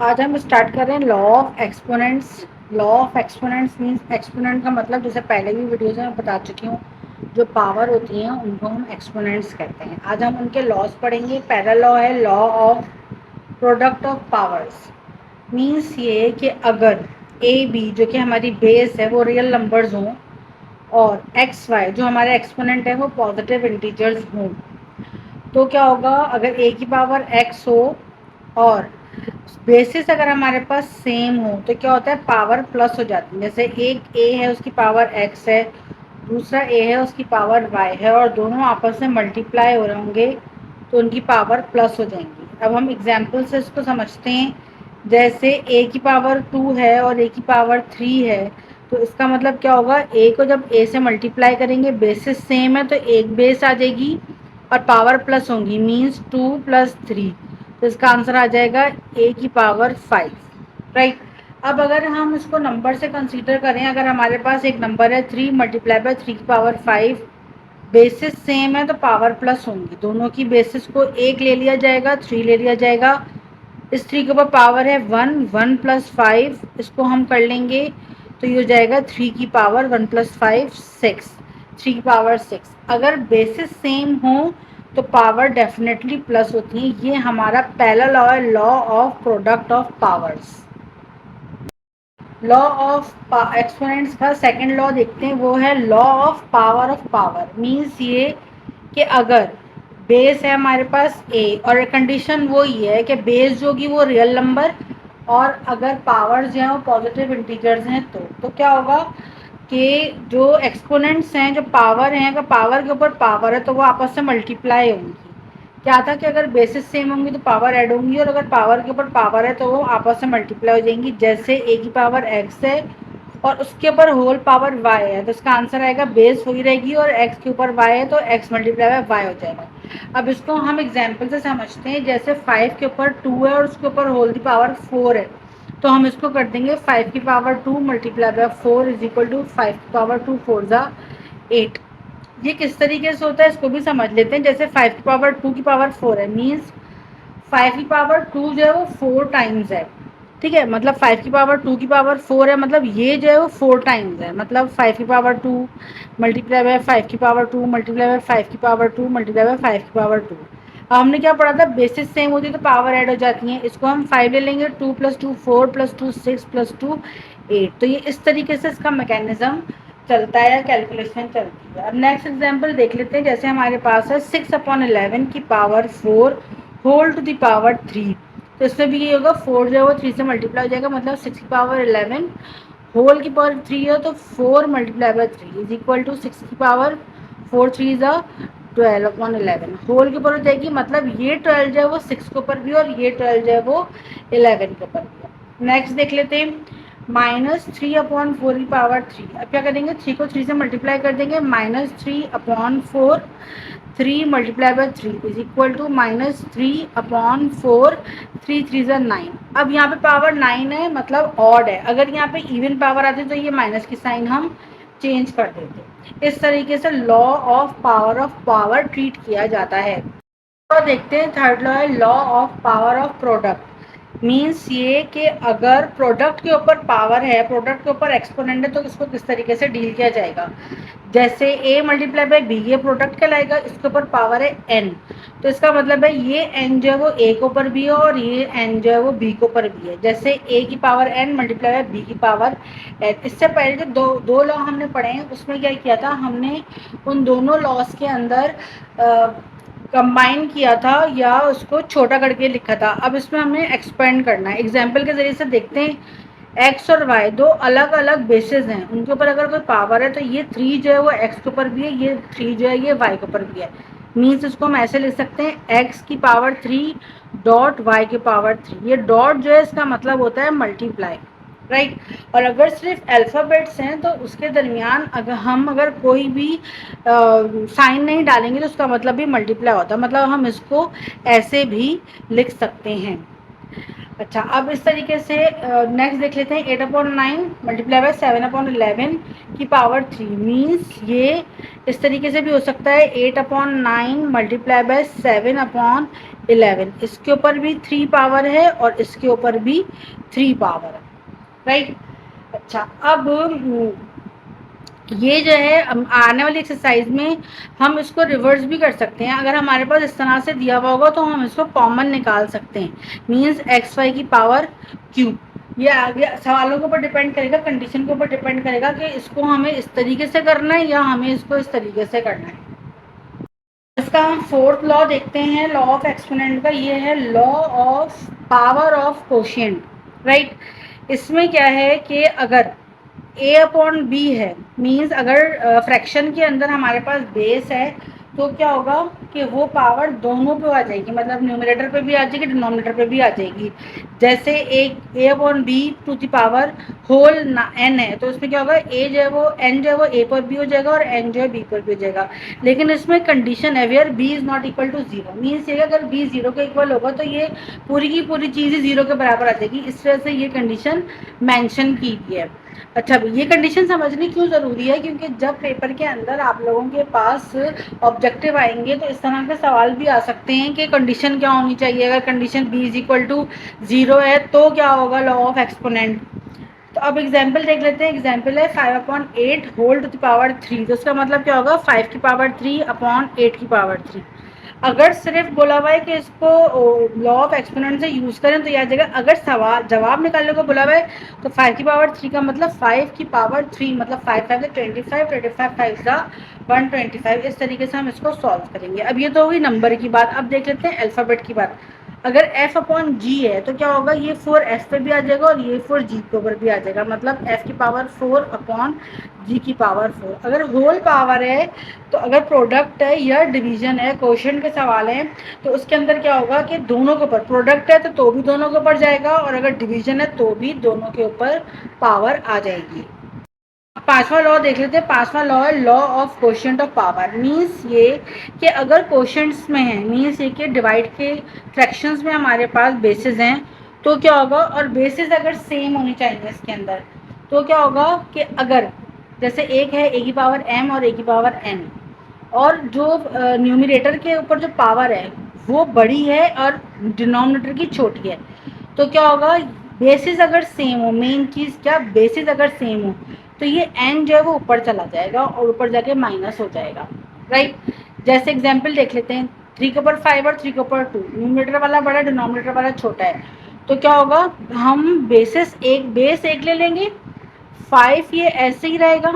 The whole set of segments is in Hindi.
आज हम स्टार्ट कर रहे हैं law of exponents. Law of exponents means exponent का मतलब जैसे पहले भी वीडियोज में बता चुकी हूँ, जो पावर होती हैं उनको हम एक्सपोनेंट्स कहते हैं। आज हम उनके लॉज पढ़ेंगे। पहला लॉ है law of product of powers. Means ये कि अगर ए बी जो कि हमारी बेस है वो रियल नंबर्स हों और एक्स वाई जो हमारे एक्सपोनेंट है वो पॉजिटिव इंटीजर्स हों, तो क्या होगा? अगर ए की पावर एक्स हो और बेसिस अगर हमारे पास सेम हो तो क्या होता है? पावर प्लस हो जाती है। जैसे एक ए है उसकी पावर एक्स है, दूसरा ए है उसकी पावर वाई है और दोनों आपस में मल्टीप्लाई हो रहे होंगे तो उनकी पावर प्लस हो जाएंगी। अब हम एग्जाम्पल से इसको समझते हैं। जैसे ए की पावर 2 है और ए की पावर 3 है, तो इसका मतलब क्या होगा? ए को जब ए से मल्टीप्लाई करेंगे, बेसिस सेम है तो एक बेस आ जाएगी और पावर प्लस होंगी, मीन्स 2 + 3, तो इसका आंसर आ जाएगा ए की पावर 5, राइट। अब अगर हम इसको नंबर से कंसीडर करें, अगर हमारे पास एक नंबर है 3 × 3 की पावर 5, बेसिस सेम है तो पावर प्लस होंगी। दोनों की बेसिस को एक ले लिया जाएगा, 3 ले लिया जाएगा। इस 3 के ऊपर पावर है 1, 1 + 5, इसको हम कर लेंगे तो ये हो जाएगा 3 की पावर 1 + 5 6, 3 की पावर 6। अगर बेसिस सेम हो तो पावर डेफिनेटली प्लस होती है। ये हमारा पहला लॉ है, law of product of powers. Law of exponents का सेकंड लॉ देखते हैं, वो है law of power of power. Means ये कि अगर बेस है हमारे पास ए और कंडीशन वो ही है कि बेस जो होगी वो रियल नंबर और अगर पावर्स जो हैं वो पॉजिटिव इंटीजर्स हैं, तो क्या होगा कि जो एक्सपोनेंट्स हैं, जो पावर हैं, अगर पावर के ऊपर पावर है तो वो आपस में मल्टीप्लाई होंगी। क्या था कि अगर बेसिस सेम होंगी तो पावर ऐड होंगी और अगर पावर के ऊपर पावर है तो वो आपस में मल्टीप्लाई हो जाएंगी। जैसे ए की पावर एक्स है और उसके ऊपर होल पावर वाई है, तो इसका आंसर आएगा बेस वही रहेगी और एक्स के ऊपर वाई है तो एक्स मल्टीप्लाई बाय वाई हो जाएगा। अब इसको हम एग्जाम्पल से समझते हैं। जैसे 5 के ऊपर 2 है और उसके ऊपर होल की पावर 4 है, तो हम इसको कर देंगे 5 की पावर 2 × 4 = 5 की पावर 2 4 ज़ा 8। ये किस तरीके से होता है इसको भी समझ लेते हैं। जैसे 5 की पावर 2 की पावर 4 है, मीन्स 5 की पावर 2 जो है वो 4 टाइम्स है, ठीक है। मतलब 5 की पावर 2 की पावर 4 है, मतलब ये जो है वो 4 टाइम्स है। मतलब 5 की पावर 2 मल्टीप्लाई बाय 5 की पावर 2 मल्टीप्लाई बाय 5 की पावर 2 मल्टीप्लाई बाय 5 की पावर 2। अब हमने क्या पढ़ा था? बेसिस सेम होती है तो पावर ऐड हो जाती है। इसको हम 5 ले लेंगे, 2 + 2 4 + 2 6 + 2 8। तो ये इस तरीके से इसका मैकेनिज्म चलता है या कैलकुलेशन चलती है। अब नेक्स्ट एग्जांपल देख लेते हैं। जैसे हमारे पास है 6/11 की power 4 whole to the power 3, तो इसमें भी ये होगा 4 जो है वो 3 से मल्टीप्लाई हो जाएगा, मतलब 6 की पावर 11 होल की पावर 3 है तो 4 × 3 = 6 की पावर 4 3 ज़ा 12/11 होल के ऊपर हो जाएगी। मतलब ये 12 जो है वो 6 के ऊपर भी और ये 12 जो है वो 11 के ऊपर भी है। नेक्स्ट देख लेते हैं, -3/4 की पावर 3। अब क्या करेंगे? 3 को 3 से मल्टीप्लाई कर देंगे, -3/4 3 × 3 = -3/4 3 3 ज़ा 9। अब यहाँ पे पावर 9 है, मतलब ऑड है। अगर यहाँ पे इवन पावर आती तो ये माइनस की साइन हम चेंज कर देते। इस तरीके से लॉ ऑफ पावर ट्रीट किया जाता है। तो देखते हैं थर्ड लॉ है law of power of product. Means ये कि अगर प्रोडक्ट के ऊपर पावर है, प्रोडक्ट के ऊपर एक्सपोनेंट है, तो इसको किस तरीके से डील किया जाएगा। जैसे a × b ये प्रोडक्ट कहलाएगा, इसके ऊपर पावर है n, तो इसका मतलब है ये n जो है वो a के ऊपर भी है और ये n जो है वो b के ऊपर भी है। जैसे a की पावर n × b की पावर n। इससे पहले जो दो लॉ हमने पढ़े हैं उसमें क्या किया था? हमने उन दोनों लॉस के अंदर कंबाइन किया था या उसको छोटा करके लिखा था। अब इसमें हमें एक्सपेंड करना है। एग्जाम्पल के ज़रिए से देखते हैं। एक्स और वाई दो अलग अलग बेसिस हैं, उनके ऊपर अगर कोई पावर है तो ये 3 जो है वो एक्स के ऊपर भी है, ये 3 जो है ये वाई के ऊपर भी है। मीन्स इसको हम ऐसे लिख सकते हैं एक्स की पावर 3 डॉट वाई की पावर 3। ये डॉट जो है इसका मतलब होता है मल्टीप्लाई, राइट। और अगर सिर्फ अल्फ़ाबेट्स हैं तो उसके दरमियान अगर कोई भी साइन नहीं डालेंगे तो उसका मतलब भी मल्टीप्लाई होता है। मतलब हम इसको ऐसे भी लिख सकते हैं। अच्छा, अब इस तरीके से नेक्स्ट देख लेते हैं 8/9 मल्टीप्लाई बाय 7/11 की पावर 3 मीन्स ये इस तरीके से भी हो सकता है 8/9 मल्टीप्लाई बाय 7/11, इसके ऊपर भी 3 पावर है और इसके ऊपर भी 3 पावर है, राइट। अच्छा, अब ये जो है आने वाली एक्सरसाइज में हम इसको रिवर्स भी कर सकते हैं। अगर हमारे पास इस तरह से दिया हुआ होगा तो हम इसको कॉमन निकाल सकते हैं, मीन्स एक्स वाई की पावर क्यूब। ये आगे सवालों के ऊपर डिपेंड करेगा, कंडीशन के ऊपर डिपेंड करेगा कि इसको हमें इस तरीके से करना है या हमें इसको इस तरीके से करना है। इसका हम फोर्थ लॉ देखते हैं, लॉ ऑफ एक्सपोनेंट का। ये है law of power of quotient, right. इसमें क्या है कि अगर a/b है, मीन्स अगर फ्रैक्शन के अंदर हमारे पास बेस है तो क्या होगा कि वो पावर दोनों पे आ जाएगी, मतलब न्यूमरेटर पे भी आ जाएगी, डिनोमिनेटर पे भी आ जाएगी। जैसे एक a/b to the power whole n है तो इसमें क्या होगा, a जो है वो n जो है वो a पर भी हो जाएगा और n जो है b पर भी हो जाएगा। लेकिन इसमें कंडीशन है where b is not equal to 0, means ये अगर b 0 के इक्वल होगा तो ये पूरी की पूरी चीज़ ही 0 के बराबर आ जाएगी। इस वजह से ये कंडीशन मेंशन की गई है। अच्छा, ये कंडीशन समझनी क्यों ज़रूरी है, क्योंकि जब पेपर के अंदर आप लोगों के पास ऑब्जेक्टिव आएंगे तो इस तरह के सवाल भी आ सकते हैं कि कंडीशन क्या होनी चाहिए। अगर condition b is equal to 0 है तो क्या होगा लॉ ऑफ एक्सपोनेंट। तो अब एग्जाम्पल देख लेते हैं। एग्जाम्पल है 5/8 होल टू द पावर 3, तो उसका मतलब क्या होगा 5 की पावर 3/8 की पावर 3। अगर सिर्फ बोला हुआ है कि इसको लॉ ऑफ एक्सपोनेंट से यूज़ करें तो यह जगह अगर सवाल जवाब निकालने को बोला हुआ है तो 5 की पावर 3 का मतलब 5 की पावर 3, मतलब 5 5 25, 25 5 का 125। इस तरीके से हम इसको सॉल्व करेंगे। अब ये तो होगी नंबर की बात। अब देख लेते हैं अल्फ़ाबेट की बात। अगर f/g है तो क्या होगा, ये 4 f पे भी आ जाएगा और ये 4 g के ऊपर भी आ जाएगा, मतलब f की पावर 4/g की पावर 4। अगर होल पावर है तो अगर प्रोडक्ट है या डिवीजन है, क्वेश्चन के सवाल हैं, तो उसके अंदर क्या होगा कि दोनों के ऊपर प्रोडक्ट है तो भी दोनों के ऊपर जाएगा और अगर डिवीजन है तो भी दोनों के ऊपर पावर आ जाएगी। पांचवा लॉ देख लेते हैं। पांचवा लॉ है law of quotient of power, means ये कि अगर कोशिएंट्स में है, मीन्स ये कि डिवाइड के फ्रैक्शंस में हमारे पास बेसिस हैं तो क्या होगा, और बेसिस अगर सेम होनी चाहिए इसके अंदर तो क्या होगा कि अगर जैसे एक है a की पावर m और a की पावर n, और जो न्यूमिनेटर के ऊपर जो पावर है वो बड़ी है और डिनोमिनेटर की छोटी है, तो क्या होगा बेसिस अगर सेम हो, मेन चीज़ क्या, बेसिस अगर सेम हो तो ये n जो है वो ऊपर चला जाएगा और ऊपर जाके माइनस हो जाएगा, राइट। जैसे एग्जांपल देख लेते हैं 3/5 और 3/2, न्यूमिनेटर वाला बड़ा डिनोमिनेटर वाला छोटा है, तो क्या होगा हम बेस एक ले लेंगे, 5 ये ऐसे ही रहेगा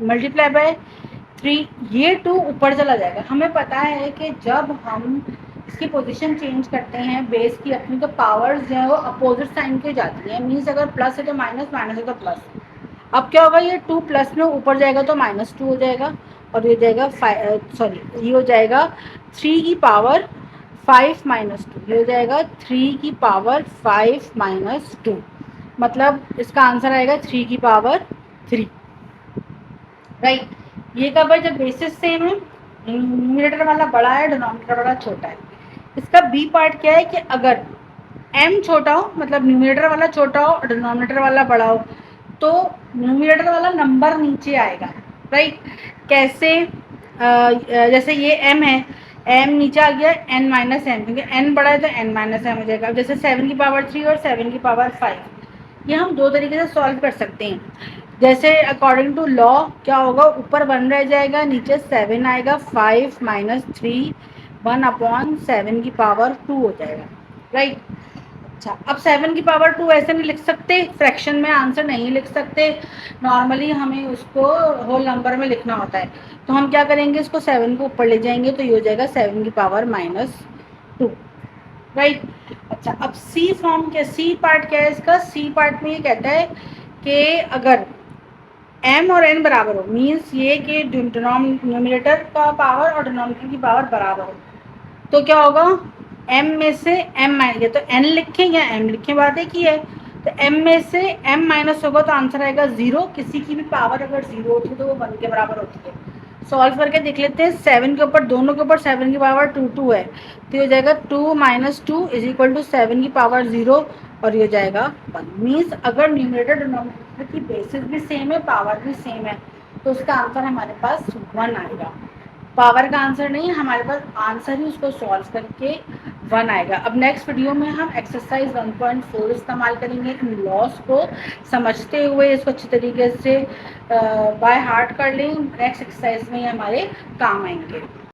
मल्टीप्लाई बाय 3, ये 2 ऊपर चला जाएगा। हमें पता है कि जब हम इसकी पोजीशन चेंज करते हैं बेस की अपनी, तो पावर्स जो है वो अपोजिट साइन के जाती हैं, मीन्स अगर प्लस है तो माइनस, माइनस है तो प्लस। अब क्या होगा, ये 2 प्लस में ऊपर जाएगा तो -2 हो जाएगा और ये जाएगा ये हो जाएगा 3 की पावर 5 -2, ये हो जाएगा 3 की पावर 5 -2, मतलब इसका आंसर आएगा 3 की पावर 3, राइट। ये कब है, जब बेसिस सेम है, न्यूमरेटर वाला बड़ा है, डिनोमिनेटर वाला छोटा है। इसका बी पार्ट क्या है कि अगर m छोटा हो, मतलब न्यूमरेटर वाला छोटा हो और डिनोमिनेटर वाला बड़ा हो, तो न्यूमरेटर वाला नंबर नीचे आएगा, राइट। कैसे, जैसे ये m है, m नीचे आ गया n माइनस m, क्योंकि n बड़ा है तो n माइनस m हो जाएगा। अब जैसे 7 की पावर 3 और 7 की पावर 5, ये हम दो तरीके से सॉल्व कर सकते हैं। जैसे अकॉर्डिंग टू लॉ क्या होगा, ऊपर 1 रह जाएगा, नीचे 7 आएगा, 5 - 3 1/7 की पावर 2 हो जाएगा, राइट। अच्छा, अब 7 की पावर 2 ऐसे नहीं लिख सकते, फ्रैक्शन में आंसर नहीं लिख सकते, नॉर्मली हमें उसको होल नंबर में लिखना होता है। तो हम क्या करेंगे, इसको 7 को ऊपर ले जाएंगे तो ये हो जाएगा 7 की पावर -2, राइट। अच्छा, अब सी फॉर्म क्या, सी पार्ट क्या है इसका, सी पार्ट में ये कहता है कि अगर m और n बराबर हो, मीन्स ये कि न्यूमिनेटर का पावर और डिनोमिनेटर की पावर बराबर हो, तो क्या होगा m में से m माइनस, या तो n लिखें या m लिखें, बात एक ही है। तो m में से m माइनस होगा तो आंसर आएगा 0, किसी की भी पावर अगर 0 होती है तो वो 1 के बराबर होती है। सॉल्व करके देख लेते हैं। 7 के ऊपर, दोनों के ऊपर 7 की पावर 2 है, तो ये हो जाएगा 2 - 2 इज इक्वल टू 7 की पावर 0 और ये हो जाएगा 1। मीन्स अगर न्यूमरेटर डिनोमिनेटर की बेसिस भी सेम है, पावर भी सेम है, तो उसका आंसर हमारे पास 1 आएगा। पावर का आंसर नहीं, हमारे पास आंसर ही उसको सॉल्व करके 1 आएगा। अब नेक्स्ट वीडियो में हम एक्सरसाइज 1.4 इस्तेमाल करेंगे। इन लॉस को समझते हुए इसको अच्छी तरीके से बाय हार्ट कर लें। नेक्स्ट एक्सरसाइज में ये हमारे काम आएंगे।